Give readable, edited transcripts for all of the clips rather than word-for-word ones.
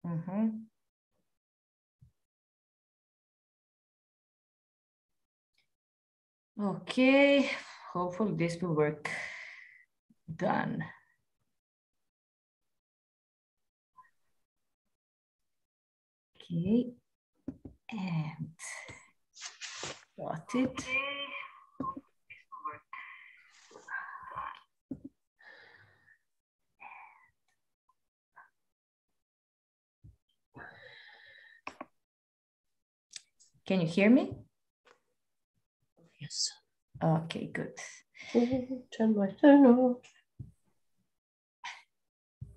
Mhm. Okay, hopefully this will work. Done. Okay, and got it. Can you hear me? Yes. Okay, good. Turn my phone off.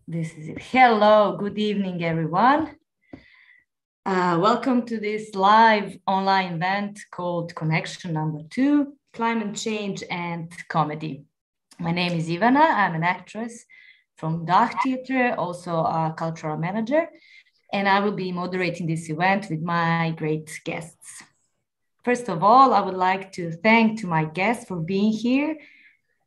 This is it. Hello, good evening, everyone. Welcome to this live online event called Connection Number 2, Climate Change and Comedy. My name is Ivana. I'm an actress from DACH Theatre, also a cultural manager, and I will be moderating this event with my great guests. First of all, I would like to thank to my guests for being here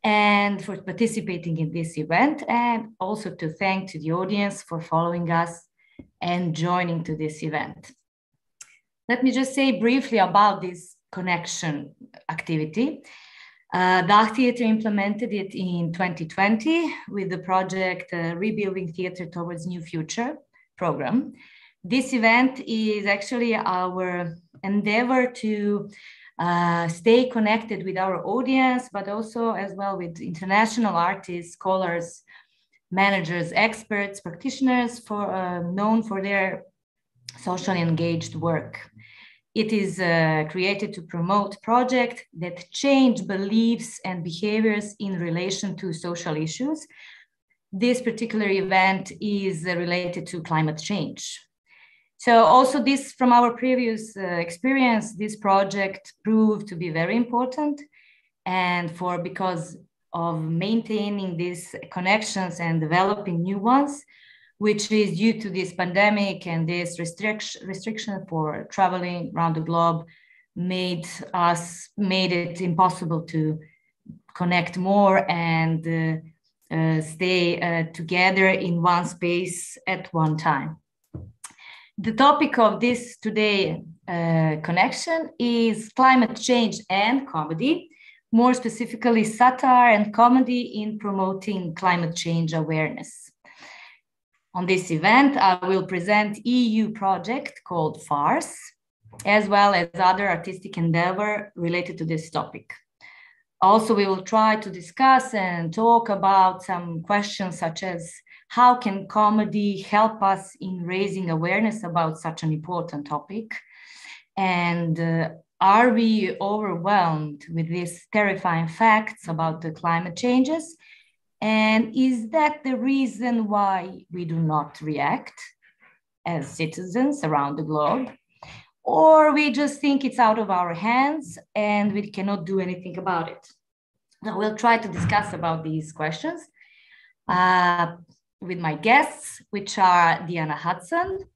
and for participating in this event, and also to thank to the audience for following us and joining to this event. Let me just say briefly about this connection activity. DACH Theatre implemented it in 2020 with the project Rebuilding Theatre Towards New Future program. This event is actually our endeavor to stay connected with our audience, but also as well with international artists, scholars, managers, experts, practitioners known for their socially engaged work. It is created to promote projects that change beliefs and behaviors in relation to social issues. This particular event is related to climate change. So also this, from our previous experience, this project proved to be very important, and because of maintaining these connections and developing new ones, which is due to this pandemic and this restriction for traveling around the globe, made it impossible to connect more and stay together in one space at one time. The topic of this today connection is climate change and comedy, more specifically satire and comedy in promoting climate change awareness. On this event, I will present EU project called Farce, as well as other artistic endeavor related to this topic. Also, we will try to discuss and talk about some questions such as how can comedy help us in raising awareness about such an important topic? And are we overwhelmed with these terrifying facts about the climate changes? And is that the reason why we do not react as citizens around the globe? Or we just think it's out of our hands and we cannot do anything about it? Now we'll try to discuss about these questions with my guests, which are Diana Hudson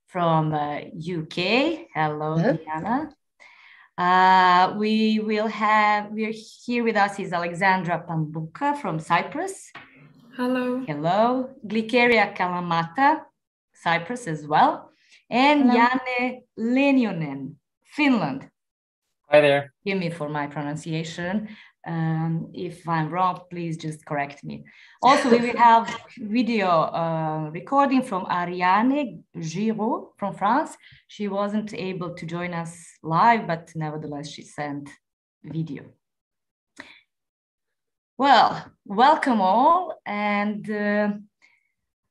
from UK. Hello, Diana. We're here with us is Alexandra Pambuka from Cyprus. Hello. Hello. Glikeria Kalamata, Cyprus as well. And Janne Lenionen, Finland. Hi there. Forgive me for my pronunciation. If I'm wrong, please just correct me. Also, we will have video recording from Ariane Giraud from France. She wasn't able to join us live, but nevertheless, she sent video. Well, welcome all. And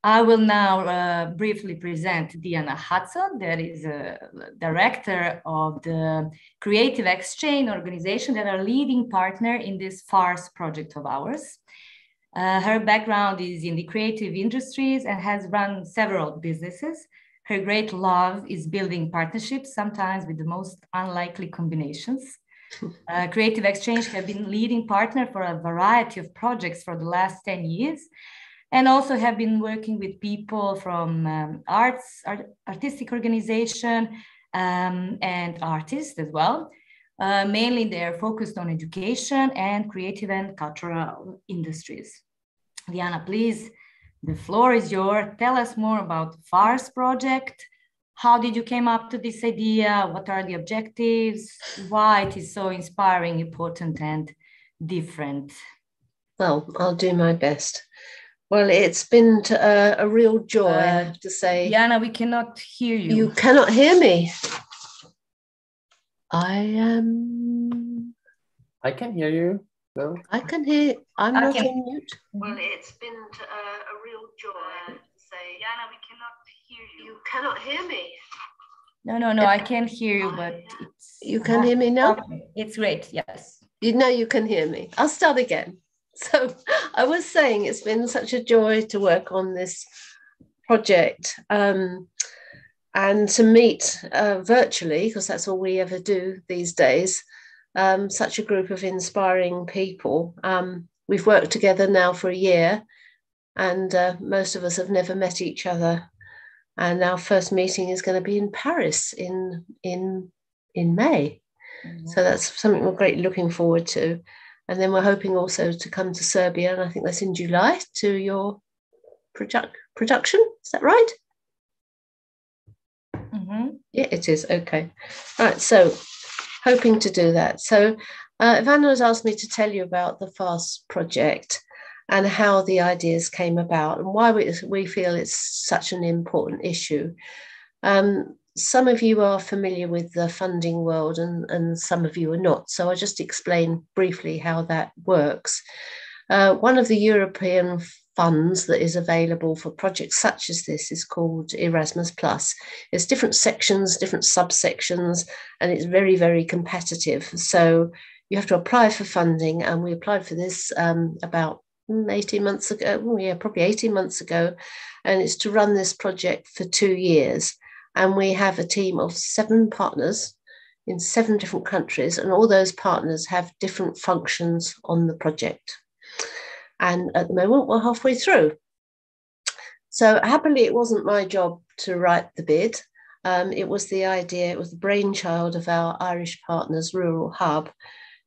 I will now briefly present Diana Hudson, that is a director of the Creative Exchange organization that are leading partner in this Farce project of ours. Her background is in the creative industries and has run several businesses. Her great love is building partnerships, sometimes with the most unlikely combinations. Creative Exchange have been leading partner for a variety of projects for the last 10 years. And also have been working with people from artistic organization and artists as well. Mainly they're focused on education and creative and cultural industries. Diana, please The floor is yours. Tell us more about the FARS project. How did you came up to this idea? What are the objectives? Why it is so inspiring, important, and different? Well, I'll do my best. Well, it's been a real joy, I have to say. Diana, we cannot hear you. You cannot hear me. I can hear you. No? I can hear. I'm not on mute. Well, it's been a real joy to say, Diana, we cannot hear you. You cannot hear me. No, I can hear you, but it's... You can hear me now? It's great, yes. You know you can hear me. I'll start again. So I was saying it's been such a joy to work on this project and to meet virtually, because that's all we ever do these days, such a group of inspiring people. We've worked together now for a year, and most of us have never met each other. And our first meeting is going to be in Paris in May. Mm-hmm. So that's something we're greatly looking forward to. And then we're hoping also to come to Serbia, and I think that's in July, to your production. Is that right? Mm-hmm. Yeah, it is. Okay. Right. So hoping to do that. So Ivana has asked me to tell you about the FAST project and how the ideas came about and why we feel it's such an important issue. Some of you are familiar with the funding world and some of you are not. So I'll just explain briefly how that works. One of the European funds that is available for projects such as this is called Erasmus+. There's different sections, different subsections, and it's very, very competitive. So you have to apply for funding, and we applied for this about 18 months ago, probably 18 months ago, and it's to run this project for 2 years. And we have a team of 7 partners in 7 different countries, and all those partners have different functions on the project. And at the moment, we're halfway through. So happily, it wasn't my job to write the bid. It was the idea, it was the brainchild of our Irish partners, Rural Hub,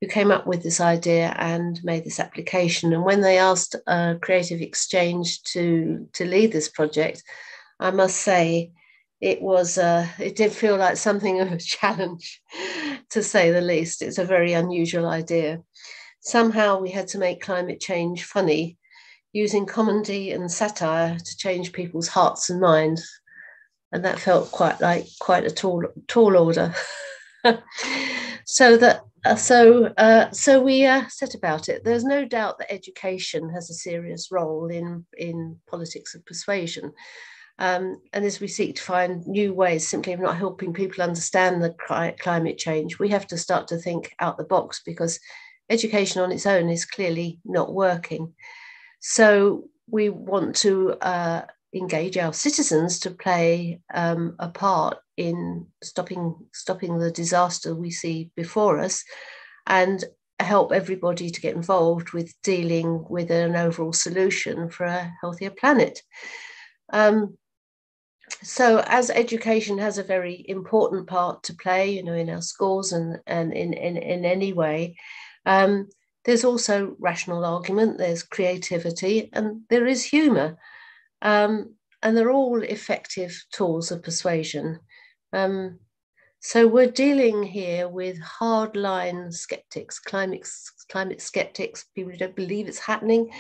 who came up with this idea and made this application. And when they asked Creative Exchange to lead this project, I must say, it did feel like something of a challenge, to say the least. It's a very unusual idea. Somehow we had to make climate change funny, using comedy and satire to change people's hearts and minds. And that felt quite a tall order. So we set about it. There's no doubt that education has a serious role in politics of persuasion. And as we seek to find new ways simply of not helping people understand the climate change, we have to start to think out the box, because education on its own is clearly not working. So we want to engage our citizens to play a part in stopping the disaster we see before us, and help everybody to get involved with dealing with an overall solution for a healthier planet. So as education has a very important part to play, in our schools and in any way, there's also rational argument, there's creativity, and there is humour. And they're all effective tools of persuasion. So we're dealing here with hardline skeptics, climate skeptics, people who don't believe it's happening,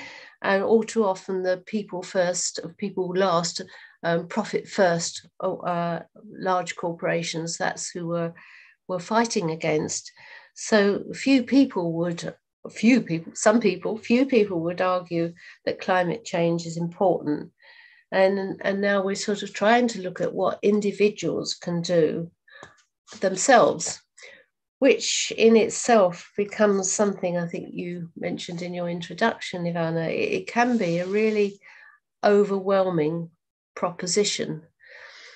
and all too often the people first, people last, profit first, large corporations. That's who we're fighting against. So few people would argue that climate change is important. And now we're sort of trying to look at what individuals can do themselves, which in itself becomes something I think you mentioned in your introduction, Ivana. It can be a really overwhelming proposition.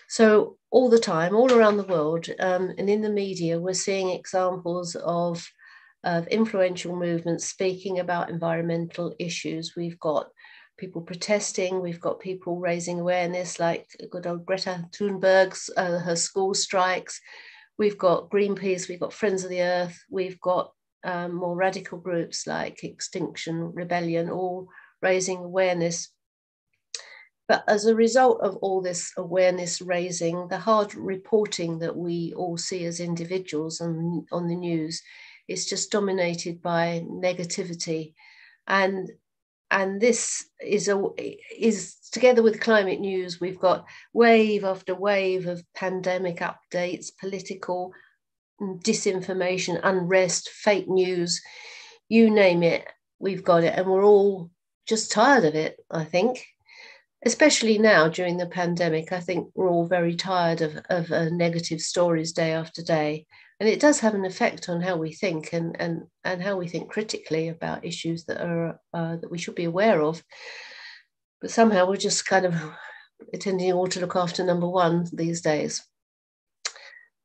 So all the time, all around the world, and in the media, we're seeing examples of influential movements speaking about environmental issues. We've got people protesting, we've got people raising awareness, like good old Greta Thunberg's, her school strikes. We've got Greenpeace, we've got Friends of the Earth, we've got more radical groups like Extinction Rebellion, all raising awareness. But as a result of all this awareness raising, the hard reporting that we all see as individuals on the news is just dominated by negativity. And this is together with climate news, we've got wave after wave of pandemic updates, political disinformation, unrest, fake news, you name it, we've got it. And we're all just tired of it, I think. Especially now during the pandemic, I think we're all very tired of negative stories day after day. And it does have an effect on how we think and how we think critically about issues that are that we should be aware of. But somehow we're just kind of attending all to look after number one these days.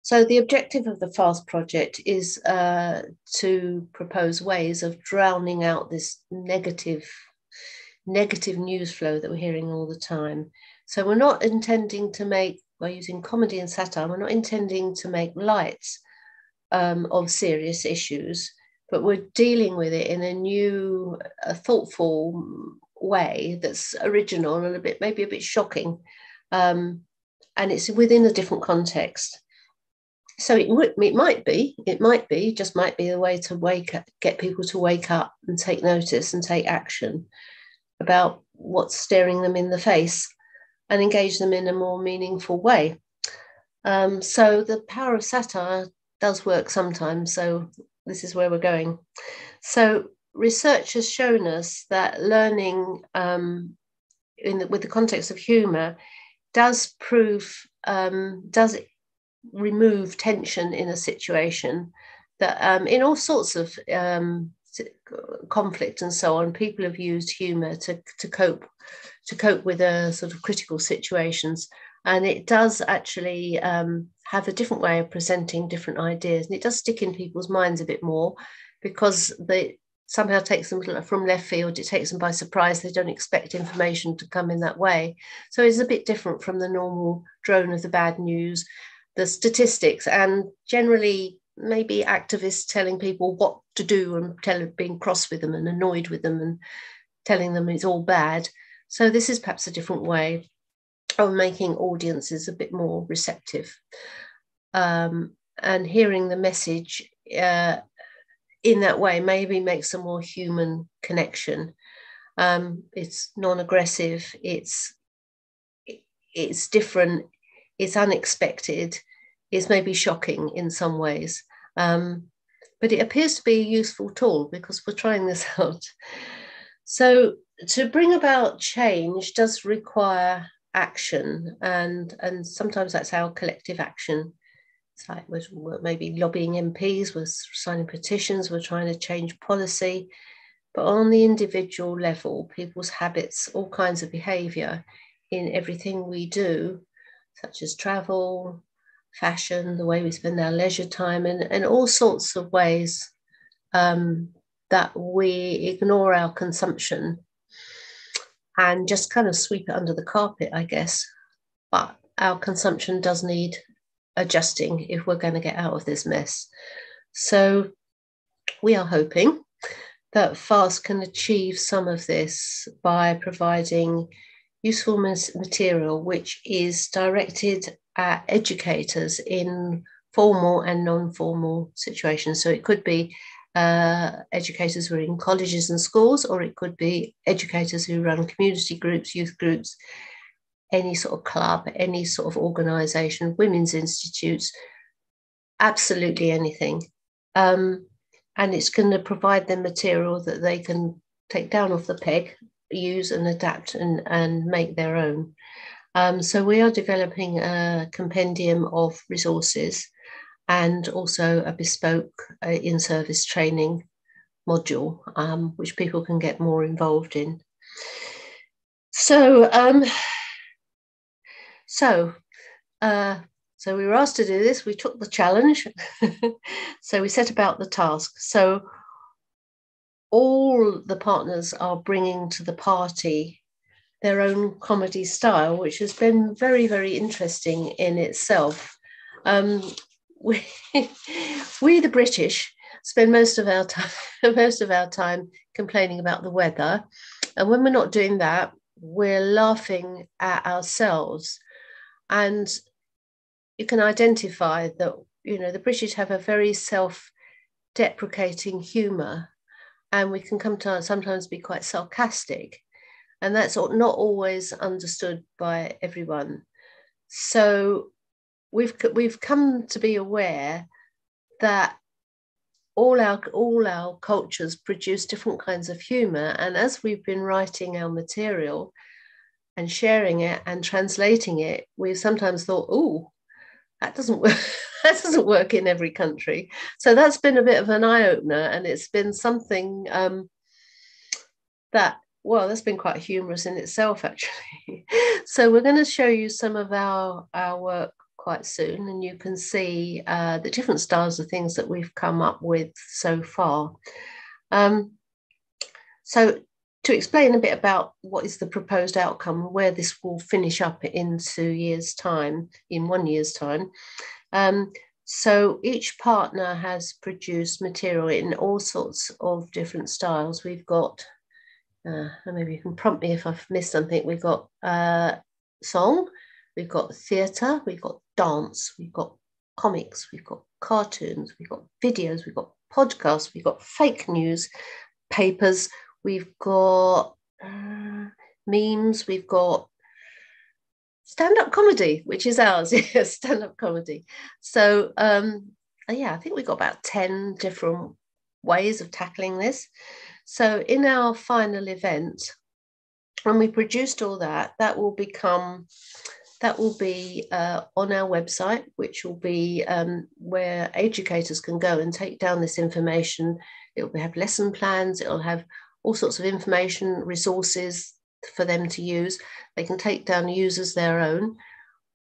So the objective of the FAST project is to propose ways of drowning out this negative news flow that we're hearing all the time. So we're not intending to make, by using comedy and satire, we're not intending to make light of serious issues, but we're dealing with it in a new, thoughtful way that's original and maybe a bit shocking, and it's within a different context. So it might be a way to get people to wake up and take notice and take action about what's staring them in the face and engage them in a more meaningful way. So the power of satire does work sometimes. So this is where we're going. So research has shown us that learning with the context of humour does remove tension in a situation that in all sorts of conflict and so on, people have used humour to cope with sort of critical situations, and it does actually have a different way of presenting different ideas, and it does stick in people's minds a bit more because they somehow takes them from left field. It takes them by surprise. They don't expect information to come in that way, so it's a bit different from the normal drone of the bad news, the statistics, and generally maybe activists telling people what to do and being cross with them and annoyed with them and telling them it's all bad. So this is perhaps a different way of making audiences a bit more receptive, and hearing the message in that way maybe makes a more human connection. It's non-aggressive, it's different, it's unexpected, it's maybe shocking in some ways, but it appears to be a useful tool because we're trying this out. So to bring about change does require action, and sometimes that's our collective action. It's like we're maybe lobbying MPs, we're signing petitions, we're trying to change policy, but on the individual level, people's habits, all kinds of behaviour in everything we do, such as travel, fashion, the way we spend our leisure time, and all sorts of ways that we ignore our consumption and just kind of sweep it under the carpet, I guess. But our consumption does need adjusting if we're going to get out of this mess. So we are hoping that FAST can achieve some of this by providing useful material which is directed at educators in formal and non-formal situations. So it could be educators who are in colleges and schools, or it could be educators who run community groups, youth groups, any sort of club, any sort of organisation, women's institutes, absolutely anything. And it's going to provide them material that they can take down off the peg, use and adapt and make their own. So we are developing a compendium of resources and also a bespoke in-service training module, which people can get more involved in. So we were asked to do this. We took the challenge. So we set about the task. So all the partners are bringing to the party their own comedy style, which has been very, very interesting in itself. We, the British, spend most of our time complaining about the weather, and when we're not doing that, we're laughing at ourselves. And you can identify that, you know, the British have a very self-deprecating humour, and we can come to sometimes be quite sarcastic. And that's not always understood by everyone. So we've come to be aware that all our cultures produce different kinds of humour. And as we've been writing our material and sharing it and translating it, we've sometimes thought, oh, that doesn't work. That doesn't work in every country. So that's been a bit of an eye-opener, and it's been something that's been quite humorous in itself, actually. So we're going to show you some of our work quite soon, and you can see the different styles of things that we've come up with so far. So to explain a bit about what is the proposed outcome, where this will finish up in 1 year's time. So each partner has produced material in all sorts of different styles. We've got, maybe you can prompt me if I've missed something. We've got song, we've got theatre, we've got dance, we've got comics, we've got cartoons, we've got videos, we've got podcasts, we've got fake news, papers, we've got memes, we've got stand-up comedy, which is ours. Yes, stand-up comedy. So I think we've got about 10 different ways of tackling this. So in our final event, when we produced all that, that will be on our website, which will be where educators can go and take down this information. It will have lesson plans. It will have all sorts of information, resources for them to use. They can take down, use as their own,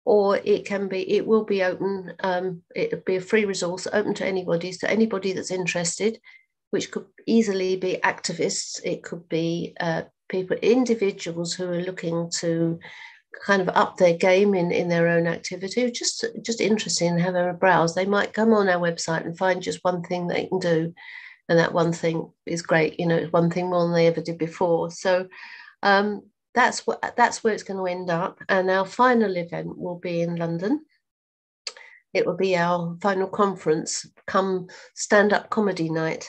or it will be open. It'll be a free resource open to anybody. So anybody that's interested, which could easily be activists. It could be individuals who are looking to kind of up their game in their own activity, just interested in having a browse. They might come on our website and find just one thing they can do, and that one thing is great. You know, it's one thing more than they ever did before. So that's where it's going to end up. And our final event will be in London. It will be our final conference, come stand-up comedy night.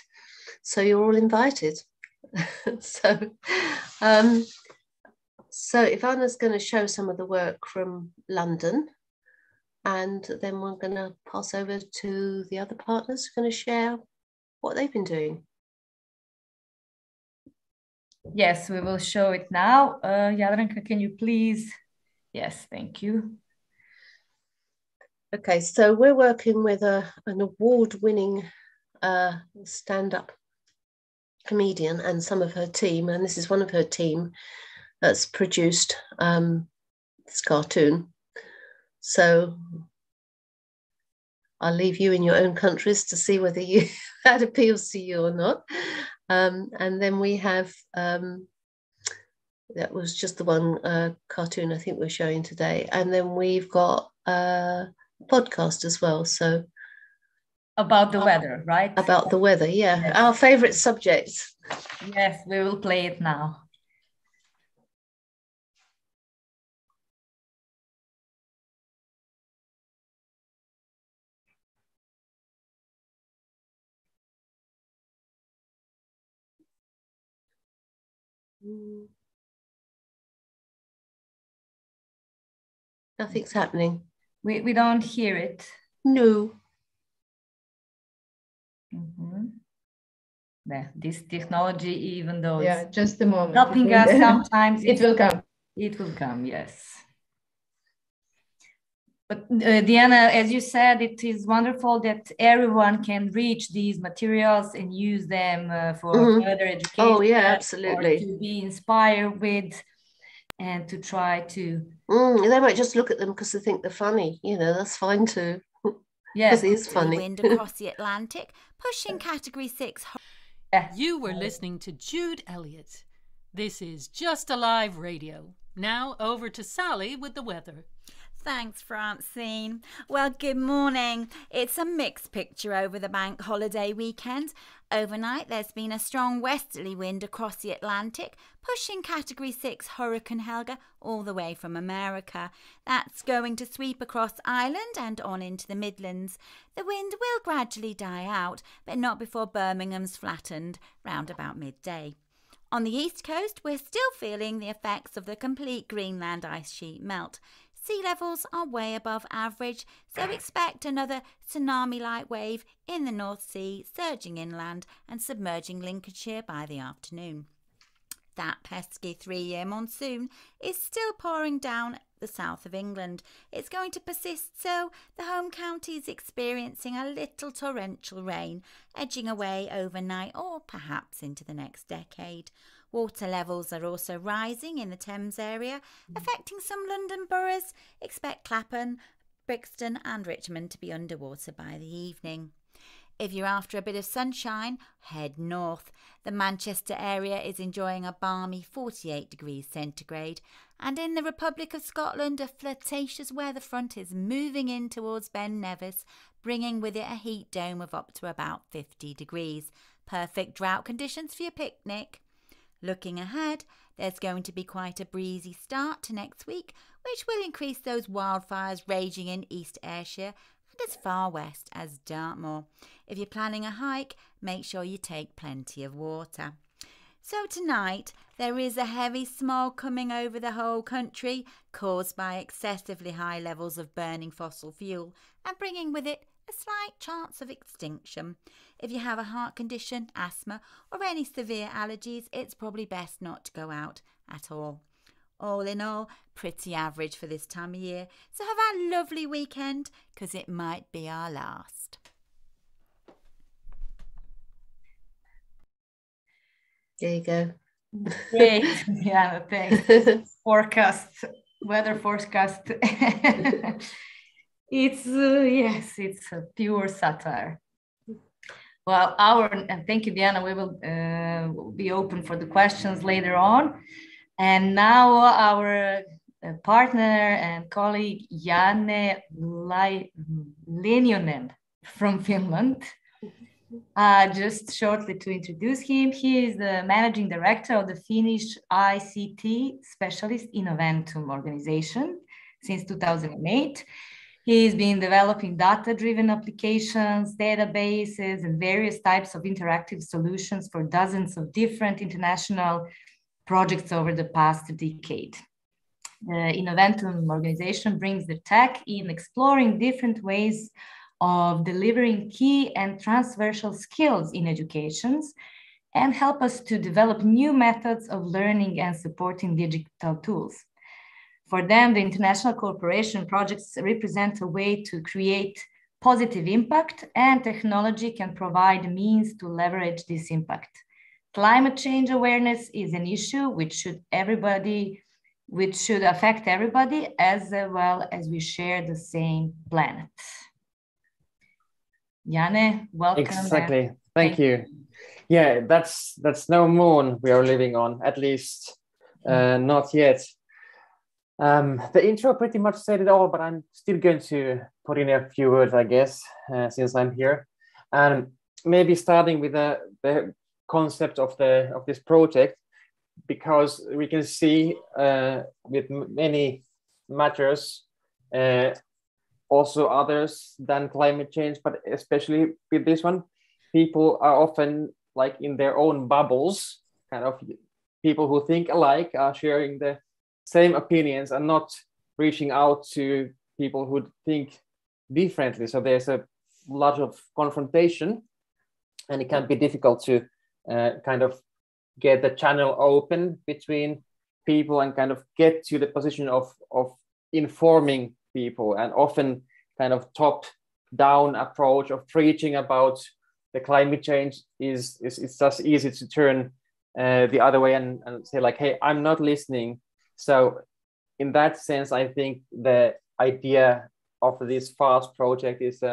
So you're all invited. So Ivana's going to show some of the work from London, and then we're going to pass over to the other partners who are going to share what they've been doing. Yes, we will show it now. Jadranka, can you please? Yes, thank you. Okay, so we're working with an award-winning stand-up comedian and some of her team, and this is one of her team that's produced this cartoon. So I'll leave you in your own countries to see whether that appeals to you or not. And then we have, that was just the one cartoon I think we're showing today. And then we've got a podcast as well. So about the weather, right? About the weather, yeah. Yes. Our favorite subject. Yes, we will play it now. Nothing's happening. We don't hear it. No. Mm-hmm. Yeah, this technology, even though it's just a moment, helping us sometimes, it will come. It will come, yes. But Diana, as you said, it is wonderful that everyone can reach these materials and use them for further education. Oh yeah, absolutely. Or to be inspired with, and to try to. They might just look at them because they think they're funny. You know, that's fine too. Yes, it is funny. Wind across the Atlantic, pushing Category 6. You were listening to Jude Elliott. This is Just Alive Radio. Now over to Sally with the weather. Thanks, Francine. Well, good morning. It's a mixed picture over the bank holiday weekend. Overnight, there's been a strong westerly wind across the Atlantic, pushing Category 6 Hurricane Helga all the way from America. That's going to sweep across Ireland and on into the Midlands. The wind will gradually die out, but not before Birmingham's flattened, round about midday. On the east coast, we're still feeling the effects of the complete Greenland ice sheet melt. Sea levels are way above average, so expect another tsunami-like wave in the North Sea, surging inland and submerging Lincolnshire by the afternoon. That pesky 3-year monsoon is still pouring down the south of England. It's going to persist, so the home county is experiencing a little torrential rain, edging away overnight or perhaps into the next decade. Water levels are also rising in the Thames area, affecting some London boroughs. Expect Clapham, Brixton and Richmond to be underwater by the evening. If you're after a bit of sunshine, head north. The Manchester area is enjoying a balmy 48 degrees centigrade. And in the Republic of Scotland, a flirtatious weather front is moving in towards Ben Nevis, bringing with it a heat dome of up to about 50 degrees. Perfect drought conditions for your picnic. Looking ahead, there's going to be quite a breezy start to next week, which will increase those wildfires raging in East Ayrshire and as far west as Dartmoor. If you're planning a hike, make sure you take plenty of water. So tonight, there is a heavy smog coming over the whole country, caused by excessively high levels of burning fossil fuel and bringing with it a slight chance of extinction. If you have a heart condition, asthma or any severe allergies, it's probably best not to go out at all. All in all, pretty average for this time of year. So have a lovely weekend, because it might be our last. There you go. Great. Yeah, thanks. Weather forecast. It's yes, it's a pure satire. Well, and thank you, Diana. We will be open for the questions later on. And now our partner and colleague Janne Lenionen from Finland. Just shortly to introduce him, he is the managing director of the Finnish ICT specialist Innoventum organization since 2008. He's been developing data-driven applications, databases, and various types of interactive solutions for dozens of different international projects over the past decade. The Innoventum organization brings the tech in exploring different ways of delivering key and transversal skills in educations and help us to develop new methods of learning and supporting digital tools. For them, the international cooperation projects represent a way to create positive impact, and technology can provide means to leverage this impact. Climate change awareness is an issue which should affect everybody, as well as we share the same planet. Janne, welcome. Exactly. Thank you. Yeah, that's no moon we are living on, at least not yet. The intro pretty much said it all, but I'm still going to put in a few words, I guess, since I'm here. And maybe starting with the concept of this project, because we can see with many matters, also others than climate change, but especially with this one, people are often like in their own bubbles, kind of people who think alike are sharing the same opinions and not reaching out to people who think differently. So there's a lot of confrontation, and it can be difficult to kind of get the channel open between people and kind of get to the position of informing people. And often kind of top-down approach of preaching about the climate change is it's just easy to turn the other way and say like, hey, I'm not listening. So in that sense, I think the idea of this FAST project is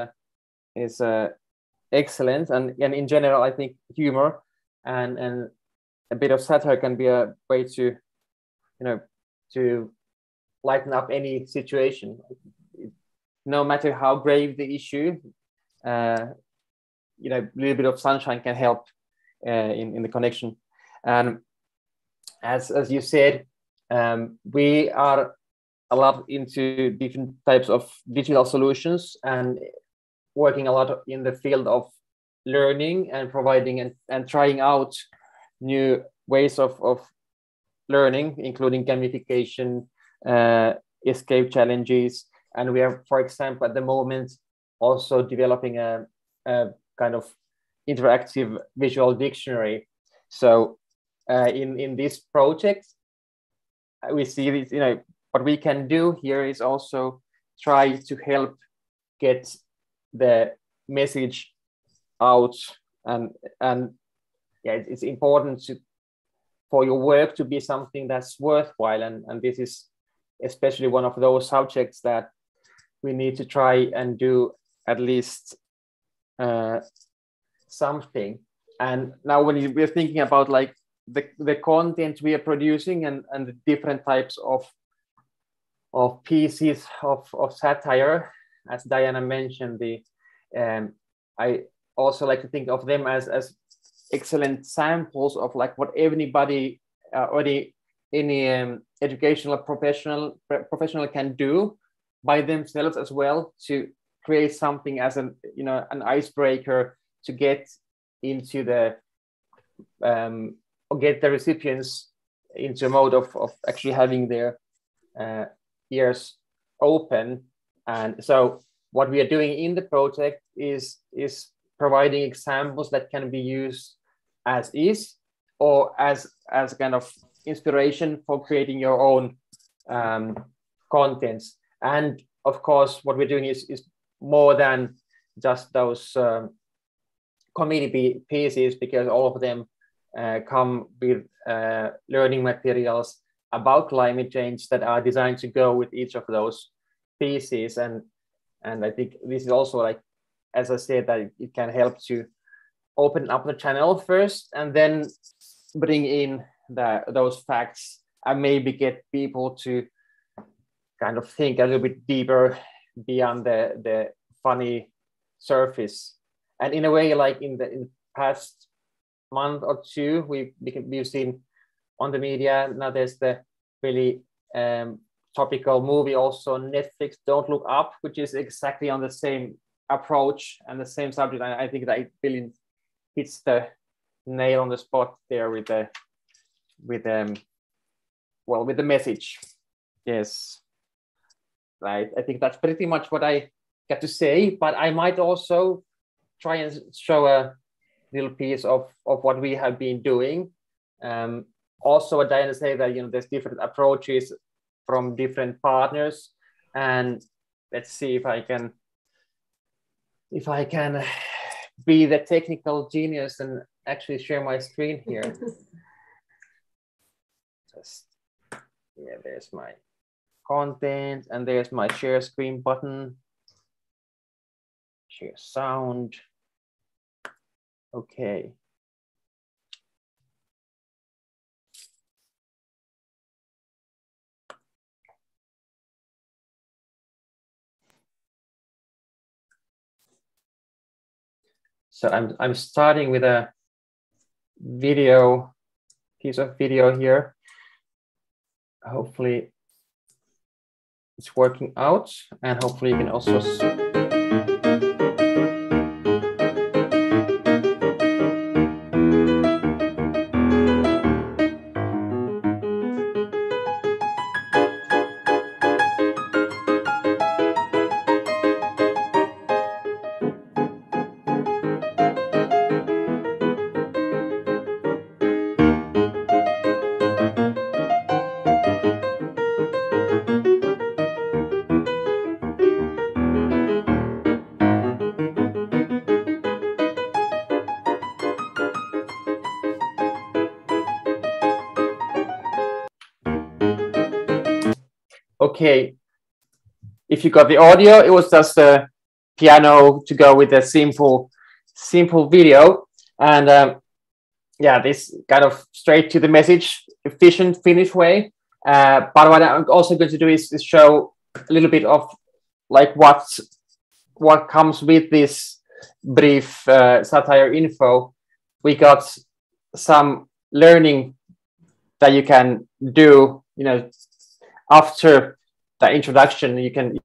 excellent. And in general, I think humor and a bit of satire can be a way to lighten up any situation. No matter how grave the issue, a little bit of sunshine can help in the connection. And as you said, we are a lot into different types of digital solutions and working a lot in the field of learning and providing and trying out new ways of learning, including gamification, escape challenges. And we are, for example, at the moment also developing a kind of interactive visual dictionary. So in this project, we see this, what we can do here is also try to help get the message out, and yeah, it's important for your work to be something that's worthwhile, and this is especially one of those subjects that we need to try and do at least something. And now when we're thinking about like the content we are producing and the different types of pieces of satire, as Diana mentioned, I also like to think of them as excellent samples of like what anybody or any educational professional can do by themselves as well, to create something as an icebreaker to get into the or get the recipients into a mode of actually having their ears open. And so what we are doing in the project is providing examples that can be used as is, or as kind of inspiration for creating your own contents. And of course, what we're doing is more than just those community pieces, because all of them come with learning materials about climate change that are designed to go with each of those pieces. And I think this is also, like, as I said, that it can help to open up the channel first, and then bring in those facts, and maybe get people to kind of think a little bit deeper beyond the funny surface. And in a way, like in the past month or two, we've seen on the media, now there's the really topical movie also on Netflix, Don't Look Up, which is exactly on the same approach and the same subject. And I think that it really hits the nail on the spot there with the message. Yes, right. I think that's pretty much what I got to say, but I might also try and show a little piece of what we have been doing. Also, what Diana said, that there's different approaches from different partners, and let's see if I can be the technical genius and actually share my screen here. There's my content, and there's my share screen button. Share sound. Okay. So I'm starting with a piece of video here. Hopefully it's working out, and hopefully you can also okay. If you got the audio, it was just a piano to go with a simple video. And yeah, this kind of straight to the message, efficient, finished way. But what I'm also going to do is show a little bit of like what comes with this brief satire info. We got some learning that you can do, after the introduction. You can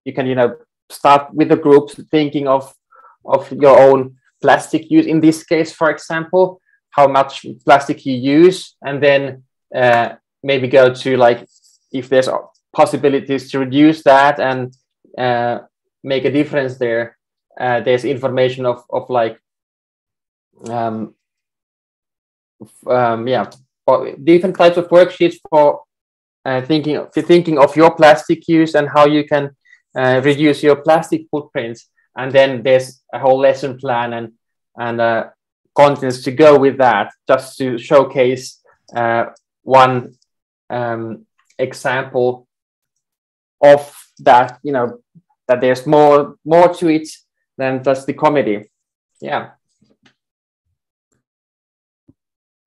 start with the group thinking of your own plastic use. In this case, for example, how much plastic you use, and then maybe go to like if there's possibilities to reduce that and make a difference there. There's information of like different types of worksheets for thinking of your plastic use and how you can reduce your plastic footprints. And then there's a whole lesson plan and contents to go with that, just to showcase one example of that, that there's more to it than just the comedy. Yeah.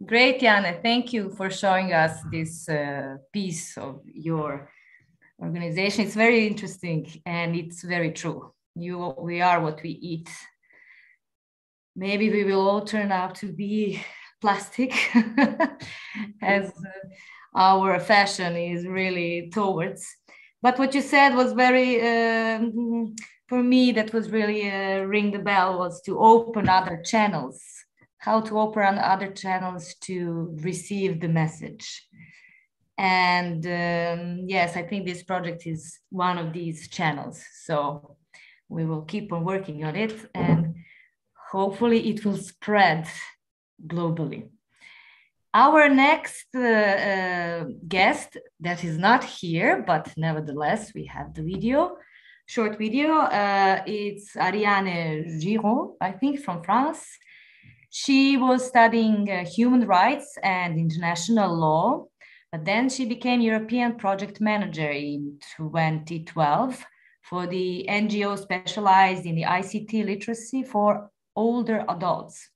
Great, Janne. Thank you for showing us this piece of your organization. It's very interesting and it's very true. We are what we eat. Maybe we will all turn out to be plastic as our fashion is really towards. But what you said was very, for me, that was really ring the bell, was to open other channels, how to open other channels to receive the message. And yes, I think this project is one of these channels. So we will keep on working on it and hopefully it will spread globally. Our next guest that is not here, but nevertheless, we have the video, short video. It's Ariane Giron, I think, from France. She was studying human rights and international law, but then she became European project manager in 2012 for the NGO specialized in the ICT literacy for older adults.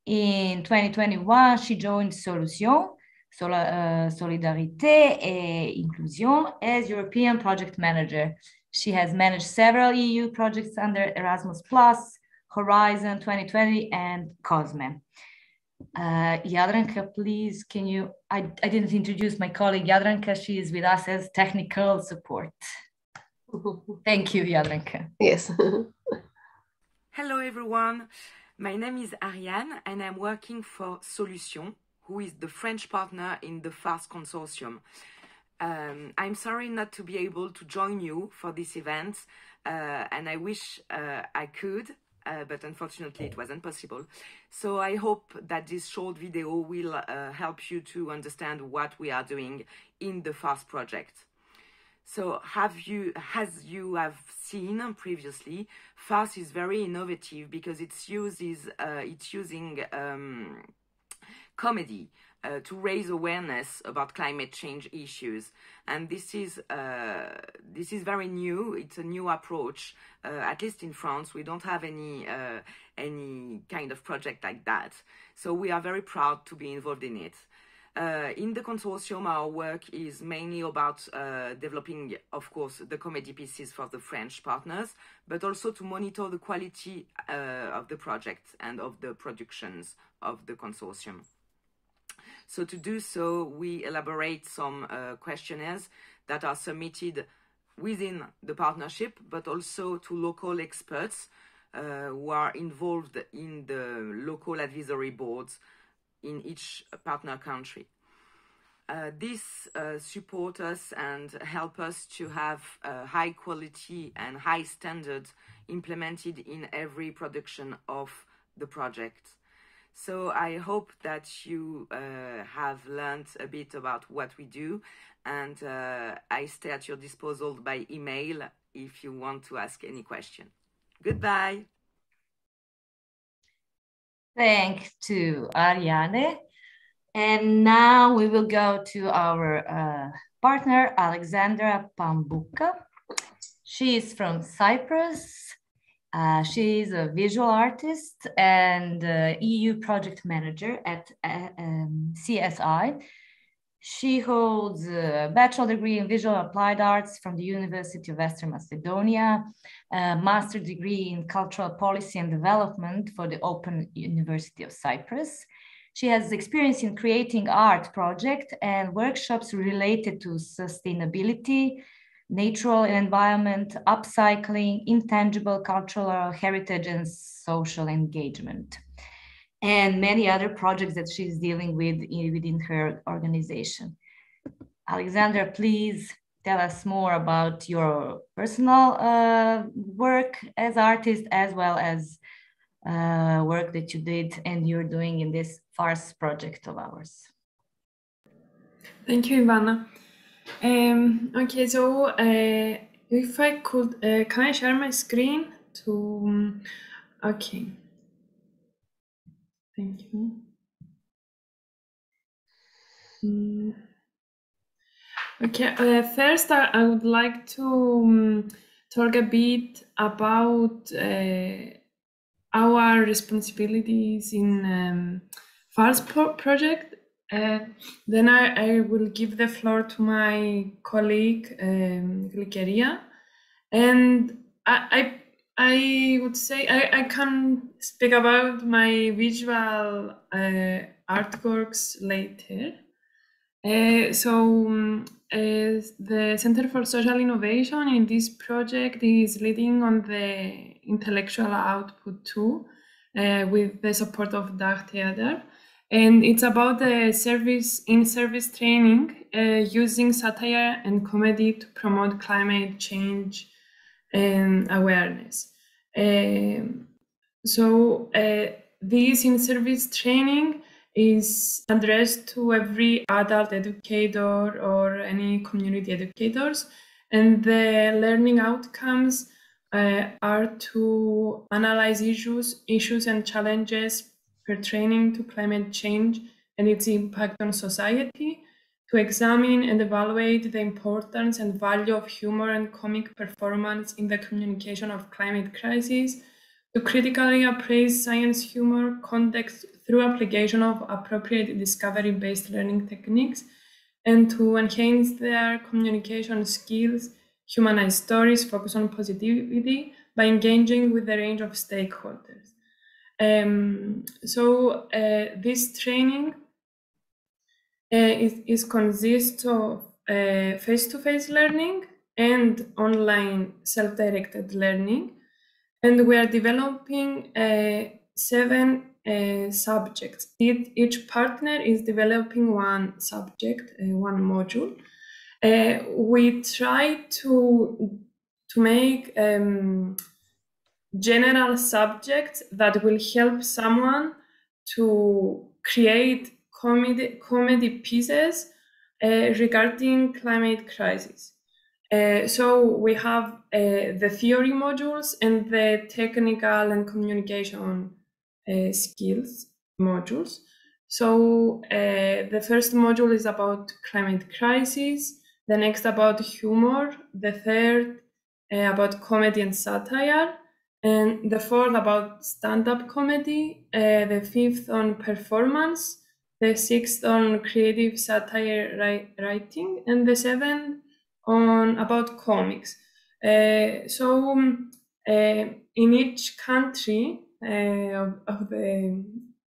In 2021, she joined Solution, Solidarité et Inclusion as European project manager. She has managed several EU projects under Erasmus+, Horizon 2020, and COSME. Jadranka, please, can you, I didn't introduce my colleague Jadranka, she is with us as technical support. Thank you, Jadranka. Yes. Hello, everyone. My name is Ariane and I'm working for Solution, who is the French partner in the FARS consortium. I'm sorry not to be able to join you for this event, and I wish I could, but unfortunately it wasn't possible. So I hope that this short video will help you to understand what we are doing in the FARS project. So as you have seen previously, FARS is very innovative because it's using comedy to raise awareness about climate change issues, and this is very new. It's a new approach. At least in France, we don't have any kind of project like that. So we are very proud to be involved in it. In the consortium, our work is mainly about developing, of course, the comedy pieces for the French partners, but also to monitor the quality of the project and of the productions of the consortium. So to do so, we elaborate some questionnaires that are submitted within the partnership, but also to local experts who are involved in the local advisory boards in each partner country. This support us and help us to have high quality and high standards implemented in every production of the project. So I hope that you have learned a bit about what we do, and I stay at your disposal by email if you want to ask any question. Goodbye. Thanks to Ariane. And now we will go to our partner, Alexandra Pambuka. She is from Cyprus. She is a visual artist and EU project manager at CSI. She holds a bachelor degree in visual applied arts from the University of Western Macedonia, a master's degree in cultural policy and development for the Open University of Cyprus. She has experience in creating art projects and workshops related to sustainability, natural environment, upcycling, intangible cultural heritage, and social engagement, and many other projects that she's dealing with within her organization. Alexandra, please tell us more about your personal work as artist, as well as work that you did and you're doing in this FARS project of ours. Thank you, Ivana. Okay, so if I could, can I share my screen to, okay. Thank you. Okay, first I would like to talk a bit about our responsibilities in FARS project. Then I will give the floor to my colleague, Glikeria. And I would say I can speak about my visual artworks later. The Center for Social Innovation in this project is leading on the intellectual output too, with the support of DAG Theater. And it's about the in-service training using satire and comedy to promote climate change and awareness. This in-service training is addressed to every adult educator or any community educators, and the learning outcomes are to analyze issues and challenges pertaining to climate change and its impact on society, to examine and evaluate the importance and value of humor and comic performance in the communication of climate crisis, to critically appraise science humor context through application of appropriate discovery-based learning techniques, and to enhance their communication skills, humanize stories, focus on positivity by engaging with a range of stakeholders. This training consists of face-to-face learning and online self-directed learning. And we are developing 7 subjects. Each partner is developing one subject, one module. We try to make general subjects that will help someone to create comedy pieces regarding climate crisis. So we have the theory modules and the technical and communication skills modules. So the first module is about climate crisis, the next about humor, the third about comedy and satire, and the fourth about stand-up comedy, the fifth on performance, the sixth on creative satire writing, and the seventh about comics. In each country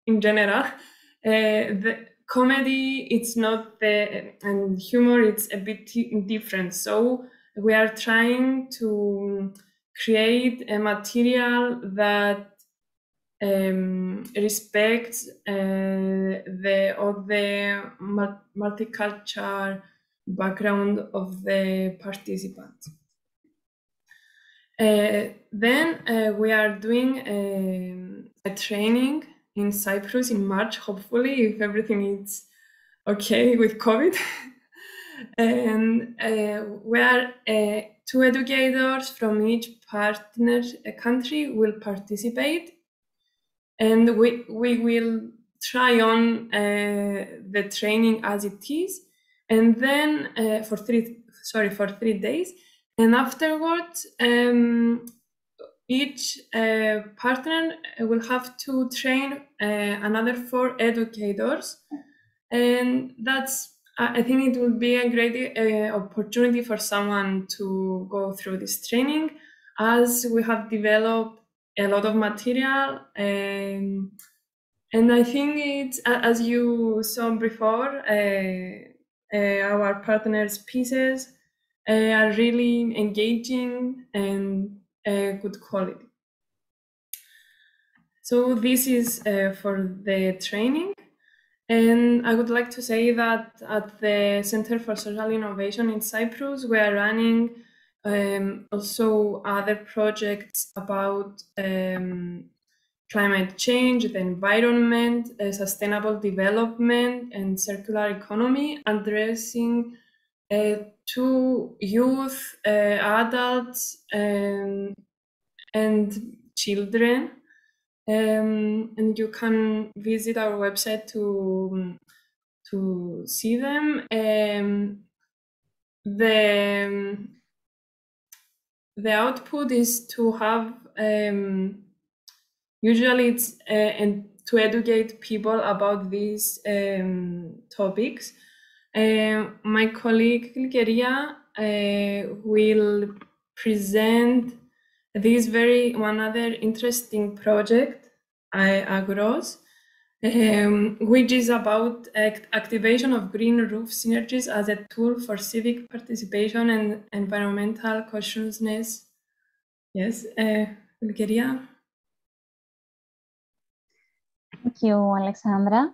in general, the comedy it's not and humor it's a bit different. So we are trying to create a material that respects the multicultural background of the participants. Then we are doing a training in Cyprus in March, hopefully, if everything is okay with COVID. And we are 2 educators from each partner country will participate, and we will try on the training as it is, and then for 3 days, and afterwards each partner will have to train another 4 educators, and that's I think it would be a great opportunity for someone to go through this training, as we have developed a lot of material. And I think it's, as you saw before, our partners' pieces are really engaging and good quality. So this is for the training. And I would like to say that at the Center for Social Innovation in Cyprus, we are running also other projects about climate change, the environment, sustainable development, and circular economy, addressing to youth, adults, and children. And you can visit our website to see them. The output is to have usually it's and to educate people about these topics. My colleague Glikeria will present this one other interesting project, Agros, which is about activation of green roof synergies as a tool for civic participation and environmental consciousness. Yes, Glikeria. Thank you, Alexandra.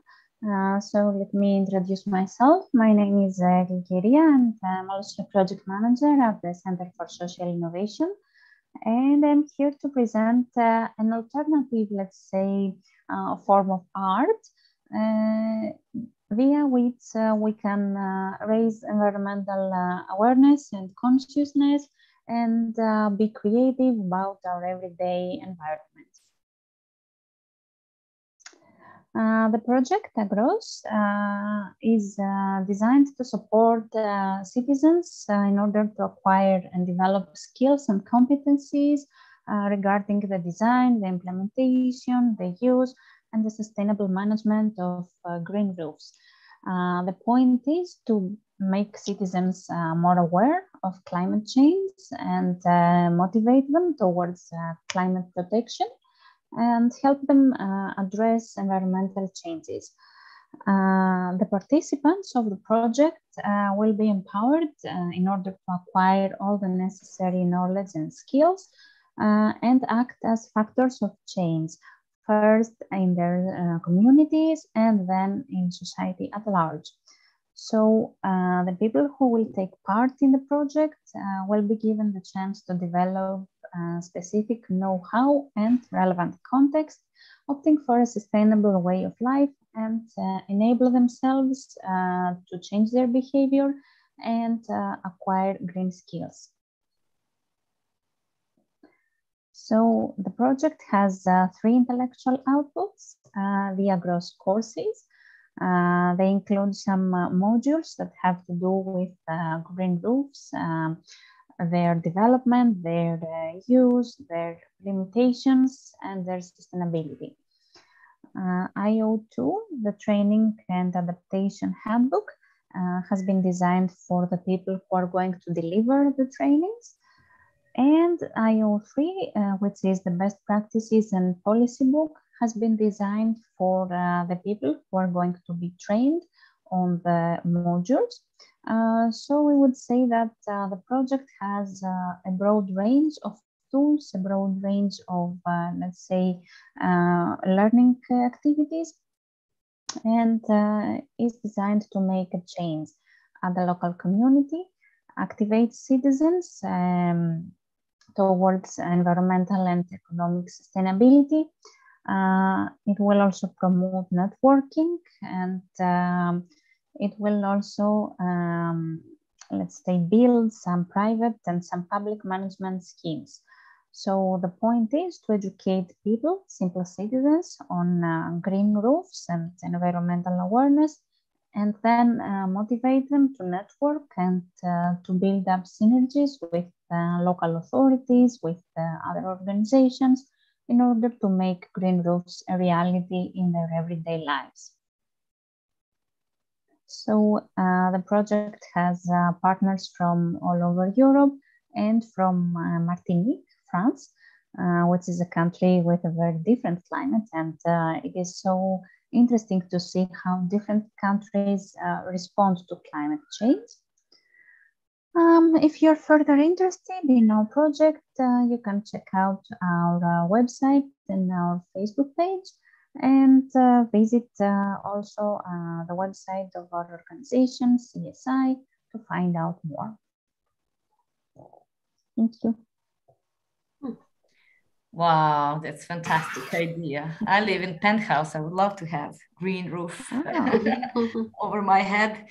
So let me introduce myself. My name is Glikeria, and I'm also a project manager at the Center for Social Innovation. And I'm here to present an alternative, let's say, form of art via which we can raise environmental awareness and consciousness and be creative about our everyday environment. The project Agros is designed to support citizens in order to acquire and develop skills and competencies regarding the design, the implementation, the use, and the sustainable management of green roofs. The point is to make citizens more aware of climate change and motivate them towards climate protection and help them address environmental changes. The participants of the project will be empowered in order to acquire all the necessary knowledge and skills and act as factors of change, first in their communities and then in society at large. So the people who will take part in the project will be given the chance to develop specific know-how and relevant context, opting for a sustainable way of life and enable themselves to change their behavior and acquire green skills. So the project has 3 intellectual outputs, the Agros courses. They include some modules that have to do with green roofs, their development, their use, their limitations, and their sustainability. IO2, the training and adaptation handbook, has been designed for the people who are going to deliver the trainings. And IO3, which is the best practices and policy book, has been designed for the people who are going to be trained on the modules. So we would say that the project has a broad range of tools, a broad range of, let's say, learning activities, and is designed to make a change at the local community, activate citizens towards environmental and economic sustainability. It will also promote networking, and it will also, let's say, build some private and some public management schemes. So the point is to educate people, simple citizens, on green roofs and environmental awareness, and then motivate them to network and to build up synergies with local authorities, with other organizations, in order to make green roofs a reality in their everyday lives. So the project has partners from all over Europe and from Martinique, France, which is a country with a very different climate. And it is so interesting to see how different countries respond to climate change. If you're further interested in our project, you can check out our website and our Facebook page, and visit also the website of our organization, CSI, to find out more. Thank you. Wow, that's a fantastic idea. I live in penthouse. I would love to have green roof over my head.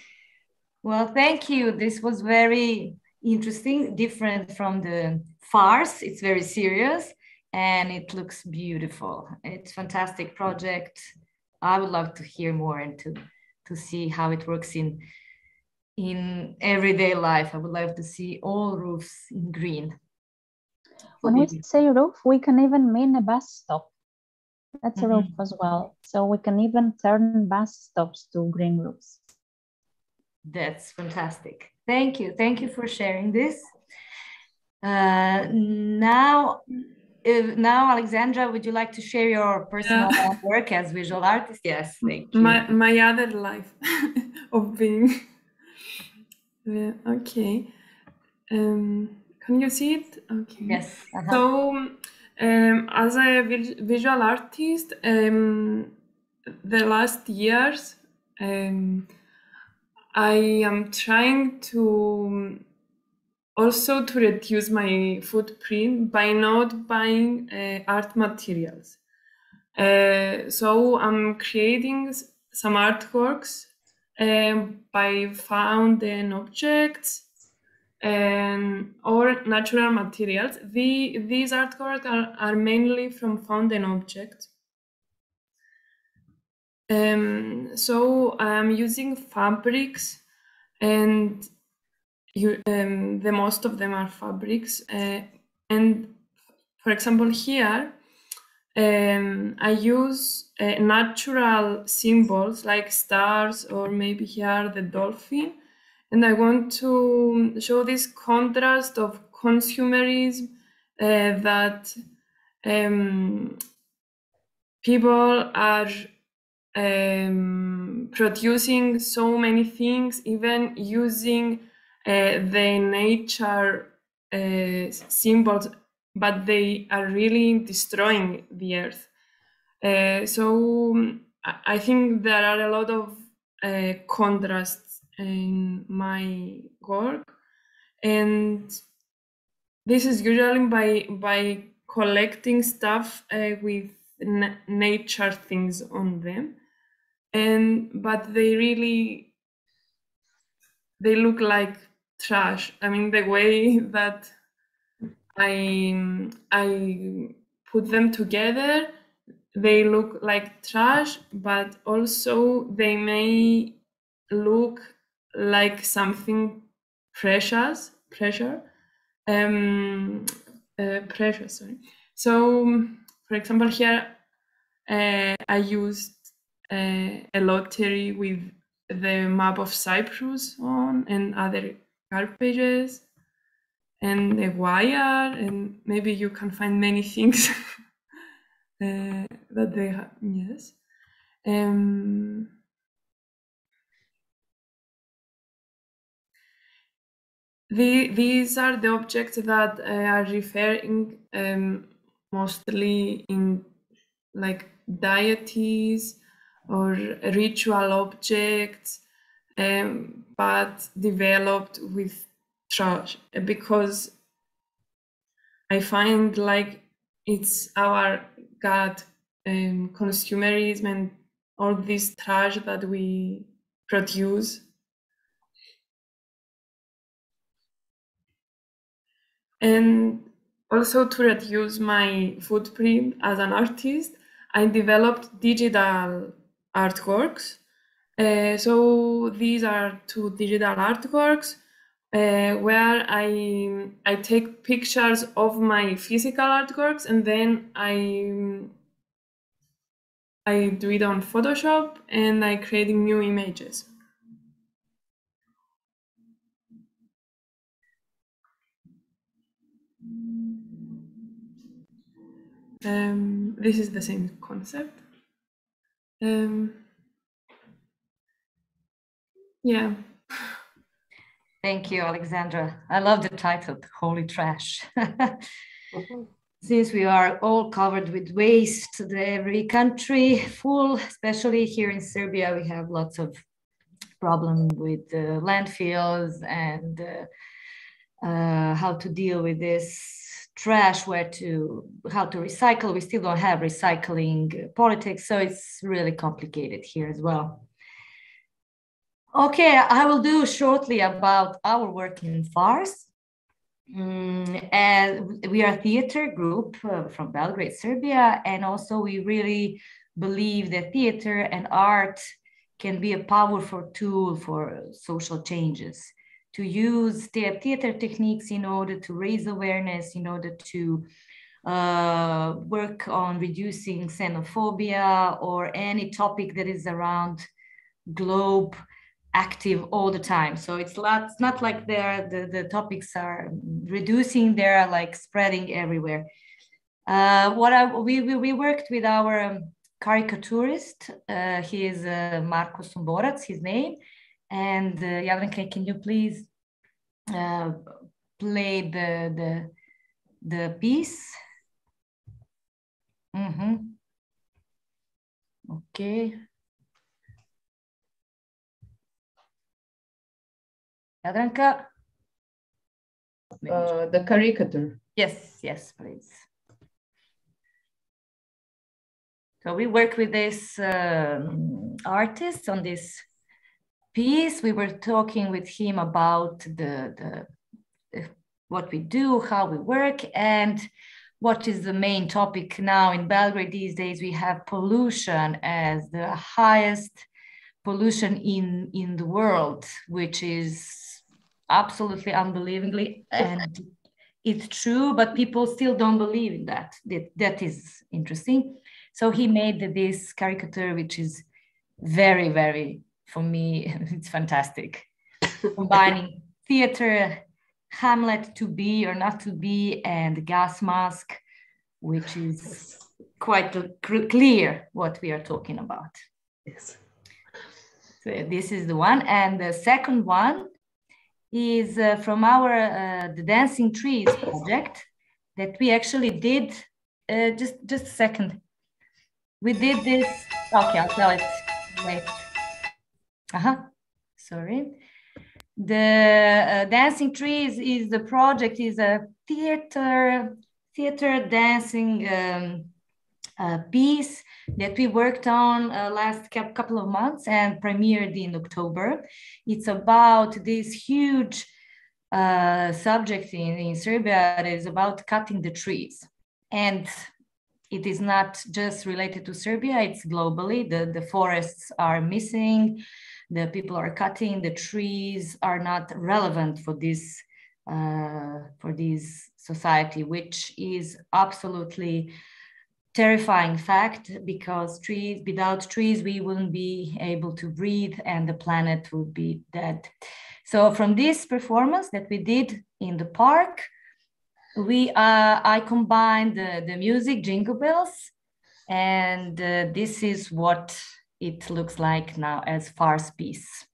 Well, thank you. This was very interesting, different from the farce. It's very serious and it looks beautiful. It's a fantastic project. I would love to hear more and to see how it works in everyday life. I would love to see all roofs in green. When we say roof, we can even mean a bus stop. That's a roof as well. So we can even turn bus stops to green roofs. That's fantastic. Thank you. Thank you for sharing this. Now, Alexandra, would you like to share your personal work as visual artist? Yes, thank you. My other life of being. Yeah, okay. Can you see it? Okay. Yes. So, as a visual artist, the last years, I am trying to also to reduce my footprint by not buying art materials. So I'm creating some artworks by found objects or natural materials. These artworks are mainly from found objects. So I'm using fabrics, and the most of them are fabrics. And for example, here I use natural symbols like stars, or maybe here the dolphin. And I want to show this contrast of consumerism that people are producing so many things, even using the nature symbols, but they are really destroying the earth. So I think there are a lot of contrasts in my work, and this is usually by collecting stuff with nature things on them, but they look like trash. I mean, the way that I put them together, they look like trash, but also they may look like something precious. Sorry. So, for example, here I used a lottery with the map of Cyprus on, and other garbages, and a wire, and maybe you can find many things that they have. Yes. These are the objects that are referring mostly in like deities or ritual objects, but developed with trash, because I find like it's our gut consumerism and all this trash that we produce. And also, to reduce my footprint as an artist, I developed digital artworks. So these are 2 digital artworks where I take pictures of my physical artworks, and then I do it on Photoshop, and I create new images. This is the same concept. Yeah. Thank you, Alexandra. I love the title, Holy Trash. Since we are all covered with waste, every country full, especially here in Serbia, we have lots of problem with landfills and how to deal with this trash, how to recycle. We still don't have recycling politics, so it's really complicated here as well. Okay, I will do shortly about our work in Fars. And we are a theater group from Belgrade, Serbia, and also we really believe that theater and art can be a powerful tool for social changes, to use theater techniques in order to raise awareness, in order to work on reducing xenophobia or any topic that is around globe active all the time. So it's not like the topics are reducing, they're like spreading everywhere. We worked with our caricaturist. He is Marko Sumborac, his name. And Jadranka, can you please play the piece? Okay. Jadranka? The caricature. Yes, please. So we work with this artist on this piece. We were talking with him about what we do, how we work, and what is the main topic now in Belgrade these days. We have pollution as the highest pollution in the world, which is absolutely unbelievably, and it's true, but people still don't believe in that. That is interesting. So he made this caricature, which is very, very, for me, it's fantastic. Combining theater, Hamlet, to be or not to be, and gas mask, which is quite clear what we are talking about. Yes. So this is the one. And the second one is from our the Dancing Trees project that we actually did. Just a second. We did this. Okay, I'll tell it. Wait. Sorry. The Dancing Trees is the project. Is a theater dancing piece that we worked on last couple of months and premiered in October. It's about this huge subject in Serbia that is about cutting the trees. And it is not just related to Serbia, it's globally. The forests are missing, the people are cutting, the trees are not relevant for this society, which is absolutely terrifying fact, because without trees, we wouldn't be able to breathe and the planet would be dead. So from this performance that we did in the park, I combined the music, Jingle Bells, and this is what it looks like now as farce piece.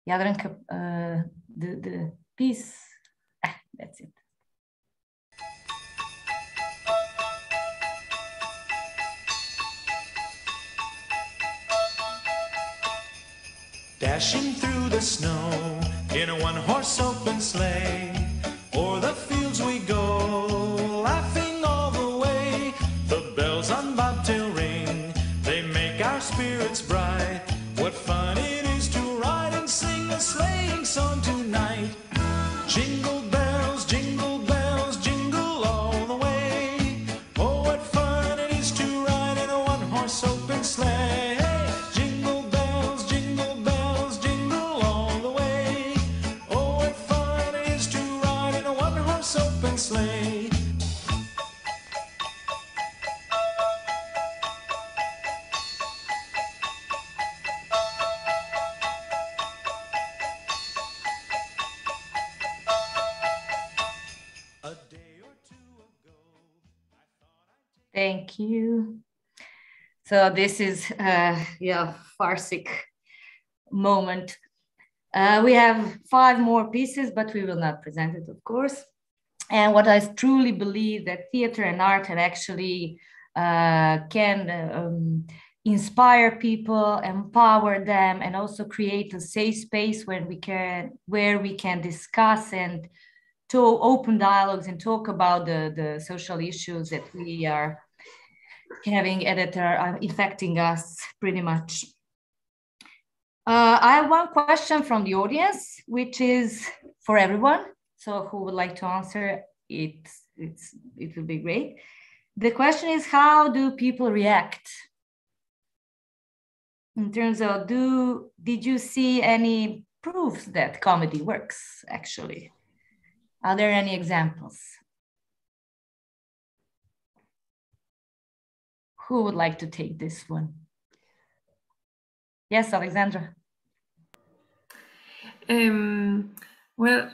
Jadranka, the piece, that's it. Dashing through the snow in a one-horse open sleigh, o'er the fields we go, laughing all the way. The bells on bobtail ring, they make our spirits bright. What fun it is to ride and sing a sleighing song tonight. Jingle bells, jingle bells, jingle all the way. Oh, what fun it is to ride in a one-horse open sleigh. Sleigh. A day or Thank you. So this is, farcic moment. We have 5 more pieces, but we will not present it, of course. And what I truly believe that theater and art have actually can inspire people, empower them, and also create a safe space where we can discuss and to open dialogues and talk about the social issues that we are having and that are affecting us pretty much. I have one question from the audience, which is for everyone. So who would like to answer it? It will be great. The question is, how do people react? In terms of, did you see any proofs that comedy works, actually? Are there any examples? Who would like to take this one? Yes, Alexandra. Well,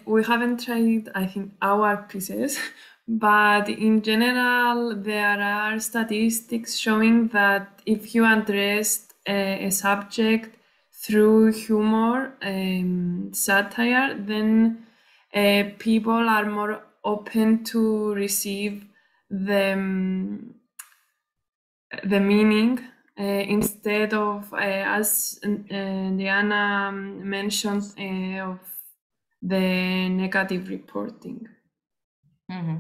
we haven't tried, I think, our pieces, but in general, there are statistics showing that if you address a subject through humor, satire, then people are more open to receive the meaning instead of, as Diana mentioned, of the negative reporting. Mm-hmm.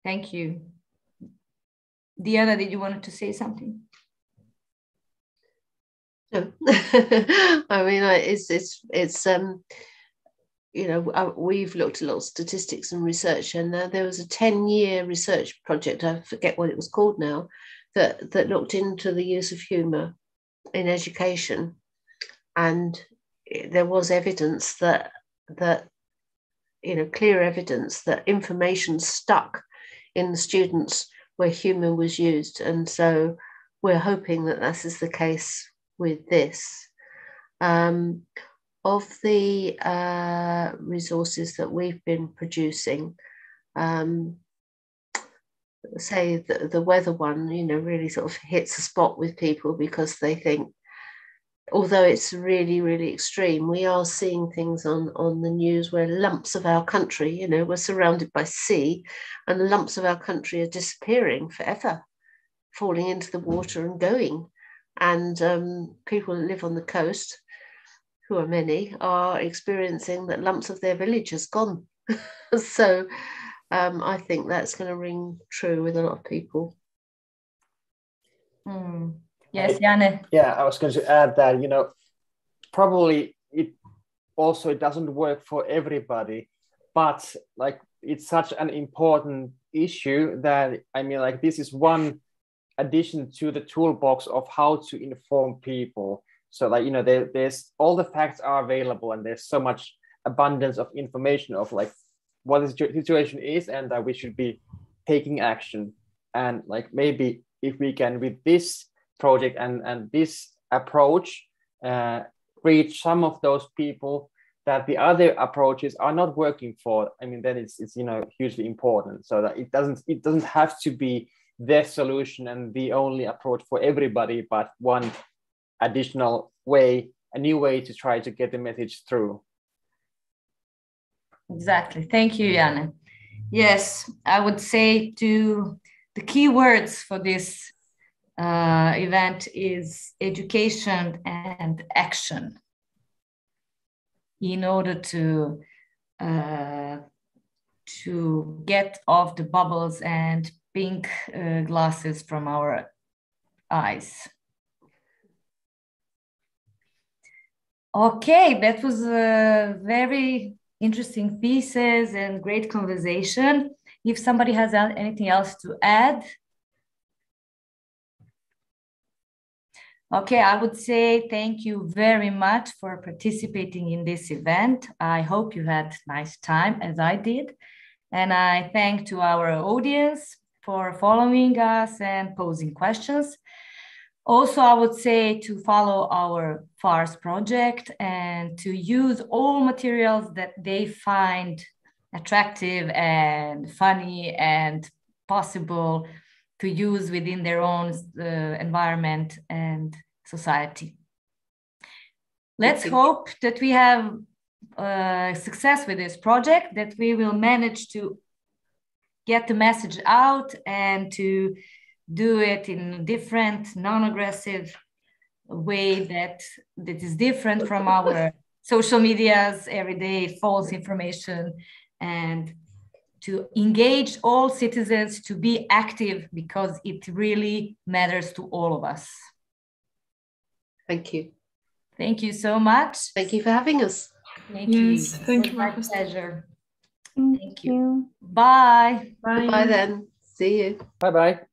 Thank you. Diana, did you want to say something? No. I mean, it's we've looked at a lot of statistics and research, and there was a 10-year research project, I forget what it was called now, that looked into the use of humour in education, and there was evidence that clear evidence that information stuck in the students where humour was used, and so we're hoping that this is the case with this. Of the resources that we've been producing, say the weather one, really sort of hits a spot with people because they think, although it's really, really extreme, we are seeing things on the news where lumps of our country, we're surrounded by sea, and the lumps of our country are disappearing forever, falling into the water and going. And people who live on the coast, who are many, are experiencing that lumps of their village has gone. So I think that's going to ring true with a lot of people. Yes, Janne. Yeah, I was going to add that, probably it doesn't work for everybody, but like it's such an important issue that, this is one addition to the toolbox of how to inform people. So there's all the facts are available, and there's so much abundance of information of like what the situation is, and that we should be taking action. And like maybe if we can, with this project and this approach, reach some of those people that the other approaches are not working for, then it's hugely important. So that it doesn't have to be the solution and the only approach for everybody, but one additional way, a new way to try to get the message through. Exactly. Thank you, Janne. Yes, I would say the key words for this event is education and action, in order to get off the bubbles and pink glasses from our eyes. Okay, that was very interesting pieces and great conversation. If somebody has anything else to add. Okay, I would say thank you very much for participating in this event. I hope you had a nice time as I did. And I thank to our audience for following us and posing questions. Also, I would say to follow our FARS project and to use all materials that they find attractive and funny and possible to use within their own environment and society. Let's hope that we have success with this project, that we will manage to get the message out and to do it in a different, non-aggressive way that is different from our social media's everyday false information, and to engage all citizens to be active, because it really matters to all of us. Thank you. Thank you so much. Thank you for having us. Thank you. Thank you. My pleasure. Thank you. Bye. Bye. Bye then. See you. Bye-bye.